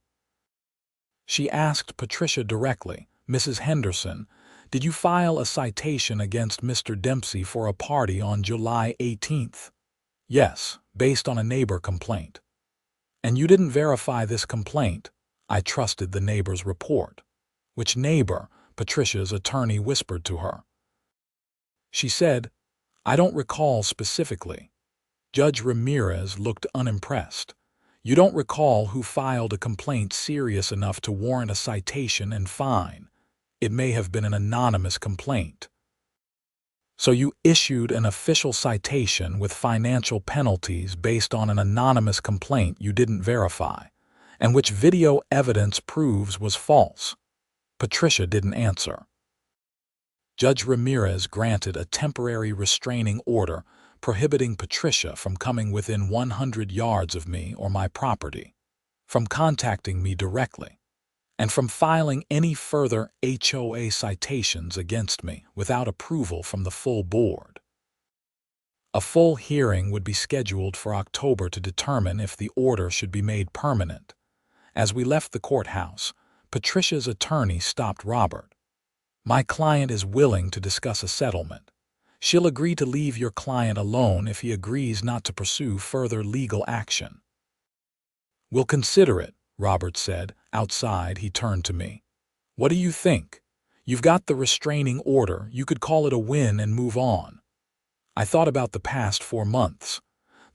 She asked Patricia directly, Mrs. Henderson, did you file a citation against Mr. Dempsey for a party on July 18th? Yes, based on a neighbor complaint. And you didn't verify this complaint? I trusted the neighbor's report. Which neighbor? Patricia's attorney whispered to her. She said, I don't recall specifically. Judge Ramirez looked unimpressed. You don't recall who filed a complaint serious enough to warrant a citation and fine. It may have been an anonymous complaint. So you issued an official citation with financial penalties based on an anonymous complaint you didn't verify, and which video evidence proves was false. Patricia didn't answer. Judge Ramirez granted a temporary restraining order prohibiting Patricia from coming within 100 yards of me or my property, from contacting me directly, and from filing any further HOA citations against me without approval from the full board. A full hearing would be scheduled for October to determine if the order should be made permanent. As we left the courthouse, Patricia's attorney stopped Robert. "My client is willing to discuss a settlement. She'll agree to leave your client alone if he agrees not to pursue further legal action." "We'll consider it," Robert said. Outside, he turned to me. "What do you think? You've got the restraining order. You could call it a win and move on." I thought about the past 4 months.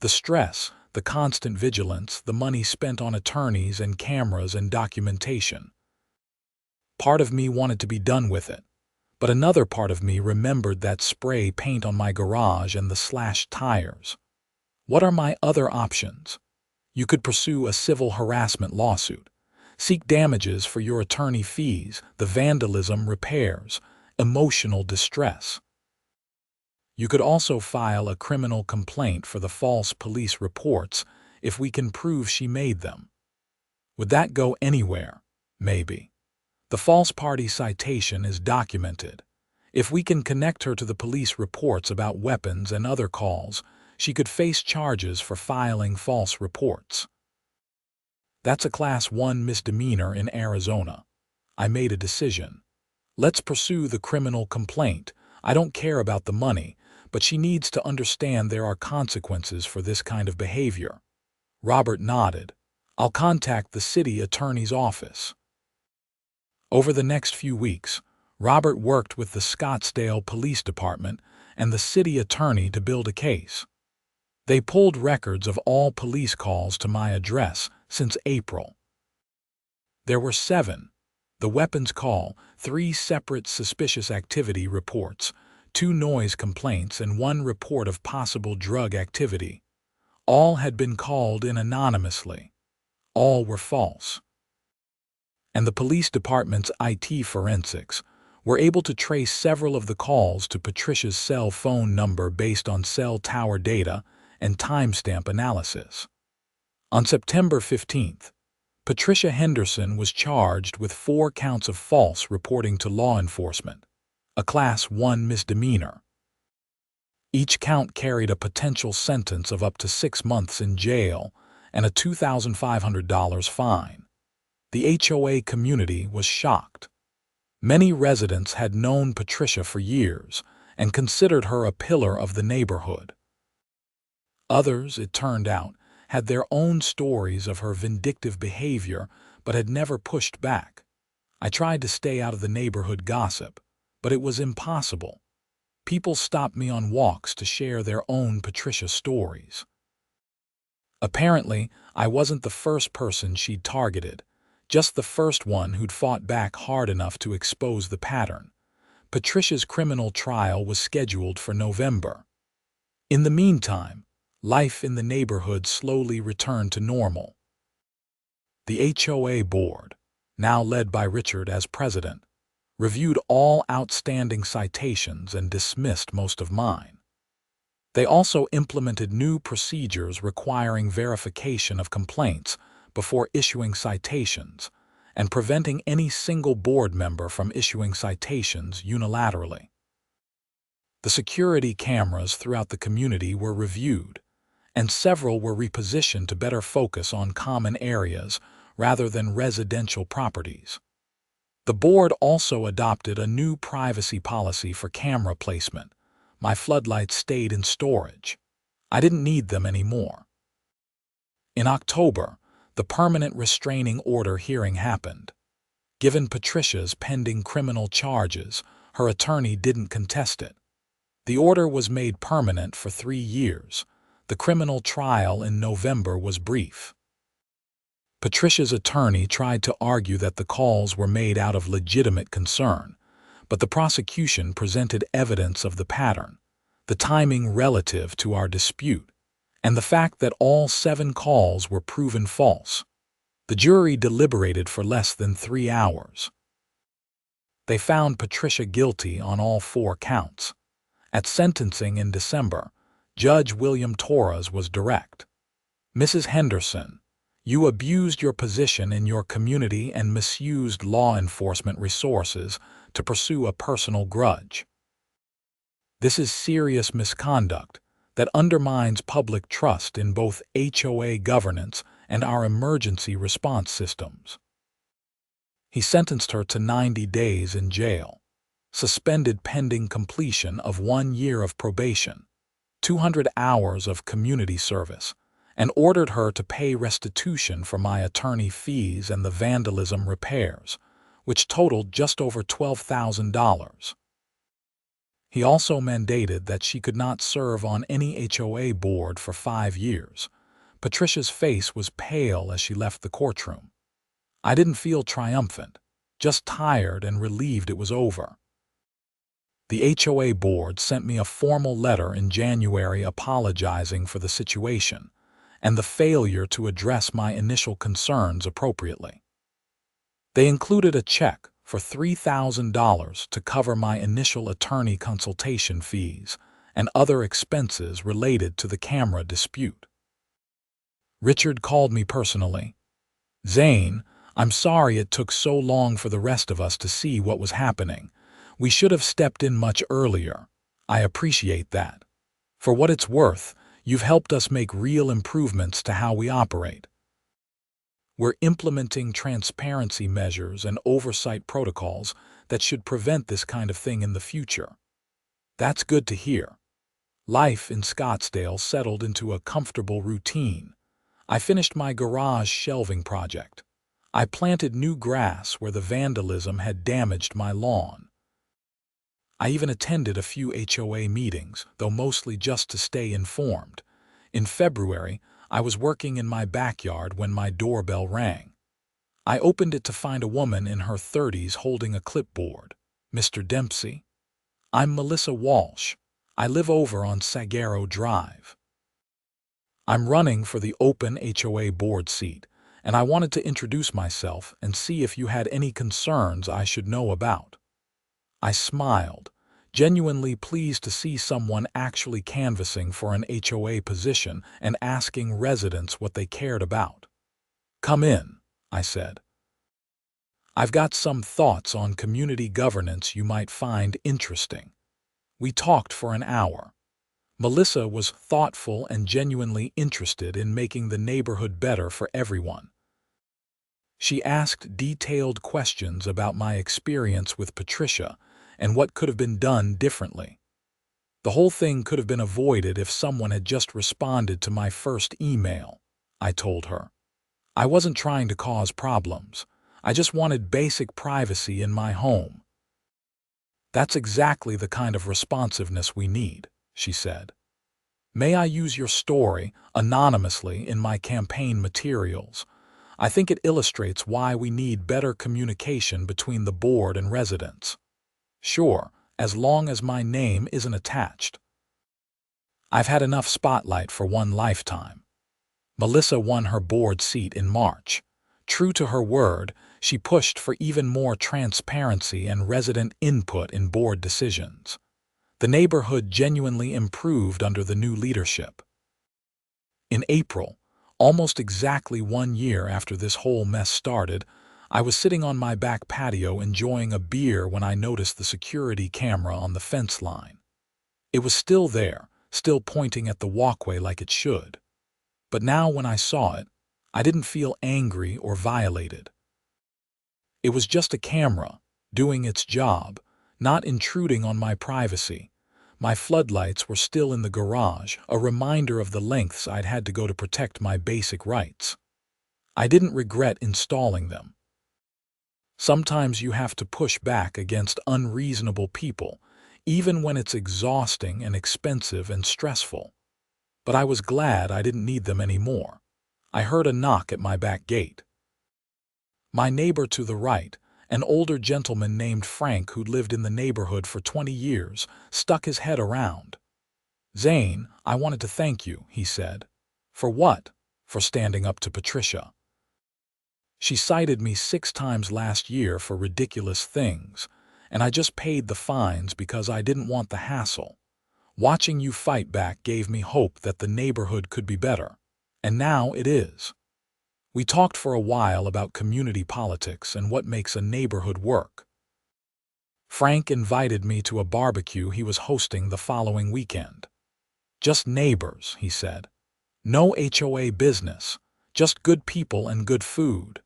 The stress, the constant vigilance, the money spent on attorneys and cameras and documentation. Part of me wanted to be done with it, but another part of me remembered that spray paint on my garage and the slashed tires. What are my other options? You could pursue a civil harassment lawsuit, seek damages for your attorney fees, the vandalism, repairs, emotional distress. You could also file a criminal complaint for the false police reports if we can prove she made them. Would that go anywhere? Maybe. The false party citation is documented. If we can connect her to the police reports about weapons and other calls, she could face charges for filing false reports. That's a Class 1 misdemeanor in Arizona. I made a decision. Let's pursue the criminal complaint. I don't care about the money, but she needs to understand there are consequences for this kind of behavior. Robert nodded. I'll contact the city attorney's office. Over the next few weeks, Robert worked with the Scottsdale Police Department and the city attorney to build a case. They pulled records of all police calls to my address since April. There were 7. The weapons call, 3 separate suspicious activity reports, 2 noise complaints, and 1 report of possible drug activity. All had been called in anonymously. All were false. And the police department's IT forensics were able to trace several of the calls to Patricia's cell phone number based on cell tower data and timestamp analysis. On September 15th, Patricia Henderson was charged with 4 counts of false reporting to law enforcement, a Class 1 misdemeanor. Each count carried a potential sentence of up to 6 months in jail and a $2,500 fine. The HOA community was shocked. Many residents had known Patricia for years and considered her a pillar of the neighborhood. Others, it turned out, had their own stories of her vindictive behavior but had never pushed back. I tried to stay out of the neighborhood gossip, but it was impossible. People stopped me on walks to share their own Patricia stories. Apparently, I wasn't the first person she'd targeted, just the first one who'd fought back hard enough to expose the pattern. Patricia's criminal trial was scheduled for November. In the meantime, life in the neighborhood slowly returned to normal. The HOA board, now led by Richard as president, reviewed all outstanding citations and dismissed most of mine. They also implemented new procedures requiring verification of complaints before issuing citations and preventing any single board member from issuing citations unilaterally. The security cameras throughout the community were reviewed, and several were repositioned to better focus on common areas rather than residential properties. The board also adopted a new privacy policy for camera placement. My floodlights stayed in storage. I didn't need them anymore. In October, the permanent restraining order hearing happened. Given Patricia's pending criminal charges, her attorney didn't contest it. The order was made permanent for 3 years. The criminal trial in November was brief. Patricia's attorney tried to argue that the calls were made out of legitimate concern, but the prosecution presented evidence of the pattern, the timing relative to our dispute, and the fact that all 7 calls were proven false. The jury deliberated for less than 3 hours. They found Patricia guilty on all 4 counts. At sentencing in December, Judge William Torres was direct. "Mrs. Henderson, You abused your position in your community and misused law enforcement resources to pursue a personal grudge. This is serious misconduct that undermines public trust in both HOA governance and our emergency response systems. He sentenced her to 90 days in jail, suspended pending completion of 1 year of probation, 200 hours of community service, and ordered her to pay restitution for my attorney fees and the vandalism repairs, which totaled just over $12,000. He also mandated that she could not serve on any HOA board for 5 years. Patricia's face was pale as she left the courtroom. I didn't feel triumphant, just tired and relieved it was over. The HOA board sent me a formal letter in January apologizing for the situation and the failure to address my initial concerns appropriately. They included a check for $3,000 to cover my initial attorney consultation fees and other expenses related to the camera dispute. Richard called me personally. "Zane, I'm sorry it took so long for the rest of us to see what was happening. We should have stepped in much earlier. I appreciate that. For what it's worth, you've helped us make real improvements to how we operate. We're implementing transparency measures and oversight protocols that should prevent this kind of thing in the future." That's good to hear. Life in Scottsdale settled into a comfortable routine. I finished my garage shelving project. I planted new grass where the vandalism had damaged my lawn. I even attended a few HOA meetings, though mostly just to stay informed. In February, I was working in my backyard when my doorbell rang. I opened it to find a woman in her 30s holding a clipboard. "Mr. Dempsey? I'm Melissa Walsh. I live over on Sagaro Drive. I'm running for the open HOA board seat, and I wanted to introduce myself and see if you had any concerns I should know about." I smiled, genuinely pleased to see someone actually canvassing for an HOA position and asking residents what they cared about. "Come in," I said. "I've got some thoughts on community governance you might find interesting." We talked for an hour. Melissa was thoughtful and genuinely interested in making the neighborhood better for everyone. She asked detailed questions about my experience with Patricia and what could have been done differently. The whole thing could have been avoided if someone had just responded to my first email, I told her. I wasn't trying to cause problems. I just wanted basic privacy in my home. "That's exactly the kind of responsiveness we need," she said. "May I use your story anonymously in my campaign materials? I think it illustrates why we need better communication between the board and residents." "Sure, as long as my name isn't attached." I've had enough spotlight for one lifetime. Melissa won her board seat in March. True to her word, she pushed for even more transparency and resident input in board decisions. The neighborhood genuinely improved under the new leadership. In April, almost exactly 1 year after this whole mess started, I was sitting on my back patio enjoying a beer when I noticed the security camera on the fence line. It was still there, still pointing at the walkway like it should. But now when I saw it, I didn't feel angry or violated. It was just a camera, doing its job, not intruding on my privacy. My floodlights were still in the garage, a reminder of the lengths I'd had to go to protect my basic rights. I didn't regret installing them. Sometimes you have to push back against unreasonable people, even when it's exhausting and expensive and stressful. But I was glad I didn't need them anymore. I heard a knock at my back gate. My neighbor to the right, an older gentleman named Frank who'd lived in the neighborhood for 20 years, stuck his head around. "Zane, I wanted to thank you," he said. "For what?" "For standing up to Patricia. She cited me 6 times last year for ridiculous things, and I just paid the fines because I didn't want the hassle. Watching you fight back gave me hope that the neighborhood could be better, and now it is." We talked for a while about community politics and what makes a neighborhood work. Frank invited me to a barbecue he was hosting the following weekend. Just neighbors, he said. No HOA business, just good people and good food.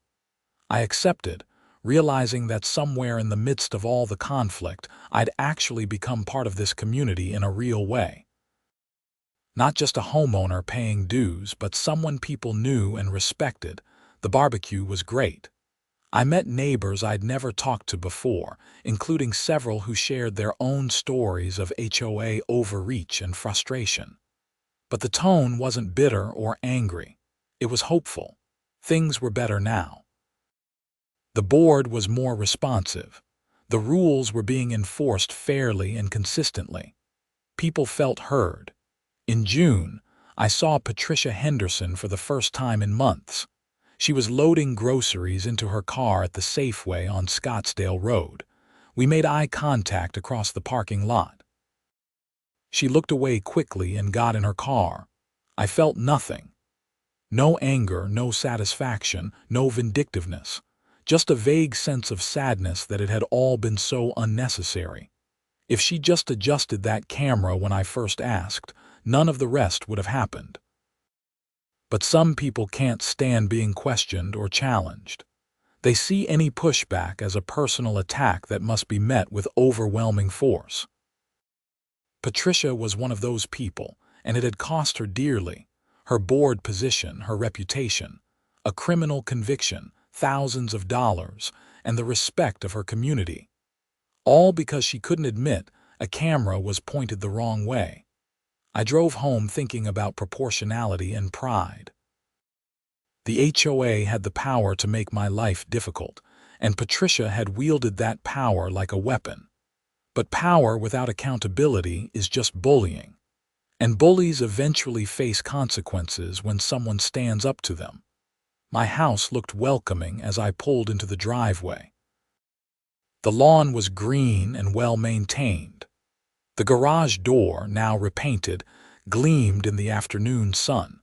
I accepted, realizing that somewhere in the midst of all the conflict, I'd actually become part of this community in a real way. Not just a homeowner paying dues, but someone people knew and respected. The barbecue was great. I met neighbors I'd never talked to before, including several who shared their own stories of HOA overreach and frustration. But the tone wasn't bitter or angry. It was hopeful. Things were better now. The board was more responsive. The rules were being enforced fairly and consistently. People felt heard. In June, I saw Patricia Henderson for the first time in months. She was loading groceries into her car at the Safeway on Scottsdale Road. We made eye contact across the parking lot. She looked away quickly and got in her car. I felt nothing. No anger, no satisfaction, no vindictiveness. Just a vague sense of sadness that it had all been so unnecessary. If she just adjusted that camera when I first asked, none of the rest would have happened. But some people can't stand being questioned or challenged. They see any pushback as a personal attack that must be met with overwhelming force. Patricia was one of those people, and it had cost her dearly. Her board position, her reputation, a criminal conviction, thousands of dollars, and the respect of her community. All because she couldn't admit a camera was pointed the wrong way. I drove home thinking about proportionality and pride. The HOA had the power to make my life difficult, and Patricia had wielded that power like a weapon. But power without accountability is just bullying. And bullies eventually face consequences when someone stands up to them. My house looked welcoming as I pulled into the driveway. The lawn was green and well-maintained. The garage door, now repainted, gleamed in the afternoon sun.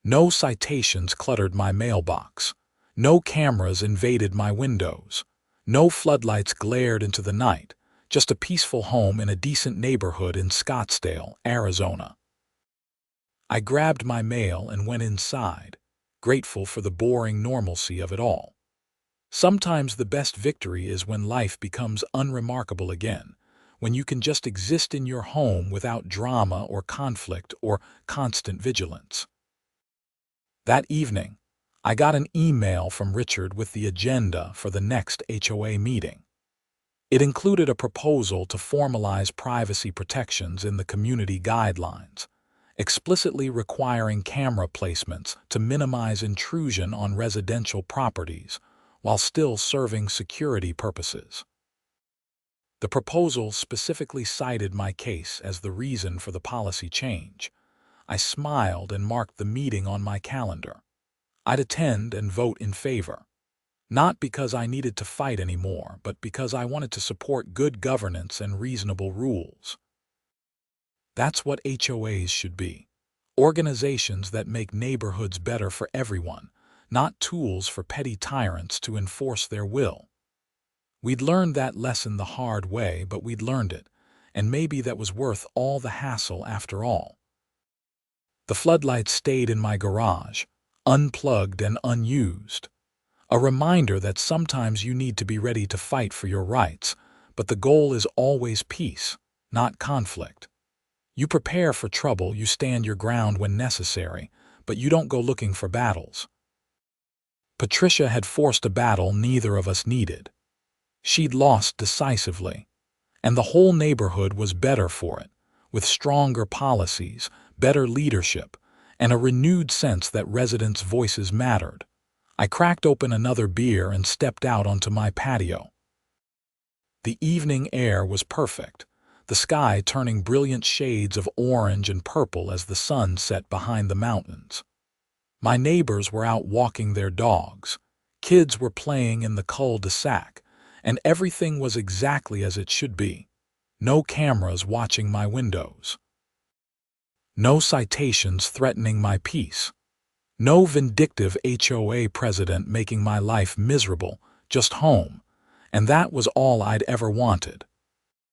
No citations cluttered my mailbox. No cameras invaded my windows. No floodlights glared into the night. Just a peaceful home in a decent neighborhood in Scottsdale, Arizona. I grabbed my mail and went inside, grateful for the boring normalcy of it all. Sometimes the best victory is when life becomes unremarkable again, when you can just exist in your home without drama or conflict or constant vigilance. That evening, I got an email from Richard with the agenda for the next HOA meeting. It included a proposal to formalize privacy protections in the community guidelines, explicitly requiring camera placements to minimize intrusion on residential properties while still serving security purposes. The proposal specifically cited my case as the reason for the policy change. I smiled and marked the meeting on my calendar. I'd attend and vote in favor. Not because I needed to fight anymore, but because I wanted to support good governance and reasonable rules. That's what HOAs should be. Organizations that make neighborhoods better for everyone, not tools for petty tyrants to enforce their will. We'd learned that lesson the hard way, but we'd learned it, and maybe that was worth all the hassle after all. The floodlights stayed in my garage, unplugged and unused. A reminder that sometimes you need to be ready to fight for your rights, but the goal is always peace, not conflict. You prepare for trouble, you stand your ground when necessary, but you don't go looking for battles. Patricia had forced a battle neither of us needed. She'd lost decisively, and the whole neighborhood was better for it, with stronger policies, better leadership, and a renewed sense that residents' voices mattered. I cracked open another beer and stepped out onto my patio. The evening air was perfect, the sky turning brilliant shades of orange and purple as the sun set behind the mountains. My neighbors were out walking their dogs, kids were playing in the cul-de-sac, and everything was exactly as it should be. No cameras watching my windows. No citations threatening my peace. No vindictive HOA president making my life miserable, just home. And that was all I'd ever wanted.